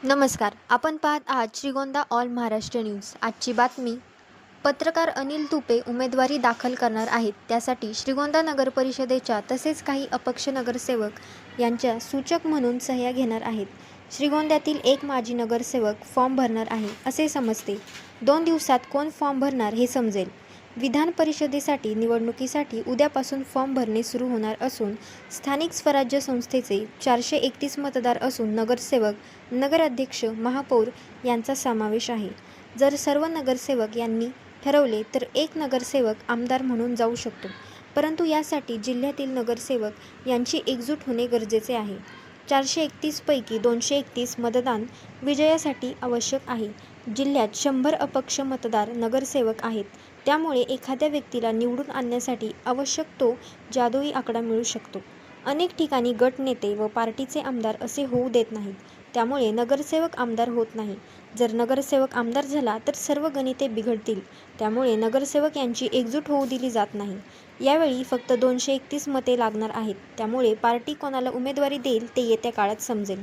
नमस्कार. आपण पाहत आहात श्रीगोंदा ऑल महाराष्ट्र न्यूज. आजची बातमी. पत्रकार अनिल तुपे उमेदवारी दाखल करणार आहेत. त्यासाठी श्रीगोंदा नगर परिषदेच्या तसेच काही अपक्ष नगरसेवक यांच्या सूचक म्हणून सह्या घेणार आहेत. श्रीगोंद्यातील एक माजी नगरसेवक फॉर्म भरणार आहे असे समजते. 2 दिवसात कोण फॉर्म भरणार हे समजेल. विधान परिषदेसाठी निवडणुकीसाठी उद्यापासून फॉर्म भरणे सुरू होणार असून स्थानिक स्वराज्य संस्थेचे 431 मतदार असून नगरसेवक, नगराध्यक्ष, महापौर यांचा समावेश आहे. जर सर्व नगरसेवक यांनी ठरवले तर एक नगरसेवक आमदार म्हणून जाऊ शकतो, परंतु यासाठी जिल्ह्यातील नगरसेवक यांची एकजूट होणे गरजेचे आहे. 431 पैकी 231 मतदान विजयासाठी आवश्यक आहे. जिल्ह्यात 100 अपक्ष मतदार नगरसेवक आहेत. त्यामुळे एखाद्या व्यक्तीला निवडून आणण्यासाठी आवश्यक तो जादुई आकडा मिळू शकतो. अनेक ठिकाणी गट नेते व पार्टीचे आमदार असे होऊ देत नाहीत. त्यामुळे नगरसेवक आमदार होत नाही. जर नगरसेवक आमदार झाला तर सर्व गणिते बिघडतील. त्यामुळे नगरसेवक यांची एकजूट होऊ दिली जात नाही. यावेळी फक्त 231 मते लागणार आहेत. त्यामुळे पार्टी कोणाला उमेदवारी देईल ते येत्या काळात समजेल.